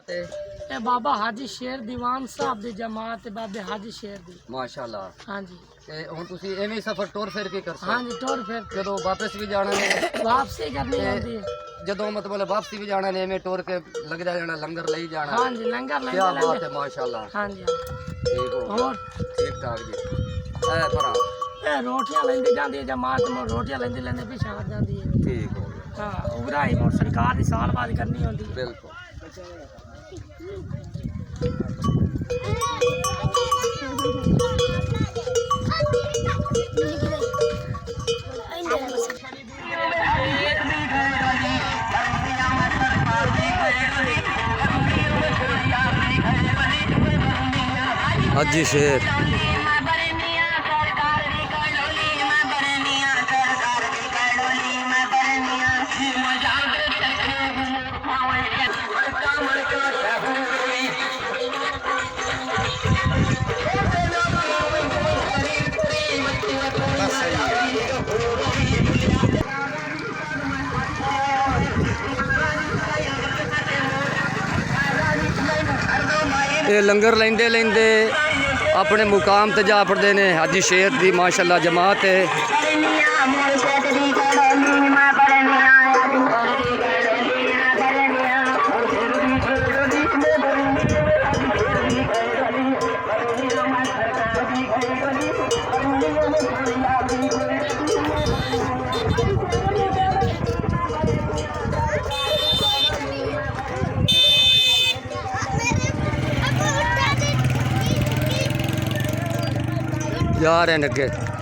जमात है? ये बाबा हाजी शेर दीवान साहब दी जमात है, बाबे हाजी शेर दी। माशाल्लाह। हाँ जी। ते हुण तुसी एवें सफर टुर फिर के कर हाँ जी, टुर फिर जदों वापस भी जाना ने वापसी करनी होती है। जदों मतलब वापसी भी जाना ने एवें टुर के लग जाना लंगर ले जाना। हाँ जी, लंगर ले क्या जाना। बात है माशाल्लाह। हाँ जी। ठीक हो गया। और ठीक ठाक जी। ए भरा ये रोटियां लेंदी जाती है जमात में, रोटियां लेंदी लेंदी पिछे आ जाती है। ठीक हो गया। हाँ, उगराई मोर सरकार की साल बाद करनी होती है। बिल्कुल। हाजी शेर ये लंगर लेंदे लेंदे अपने मुकाम ते जा पड़ते ने। हाजी शेर दी माशाल्लाह जमात है। जा रहे हैं अगे।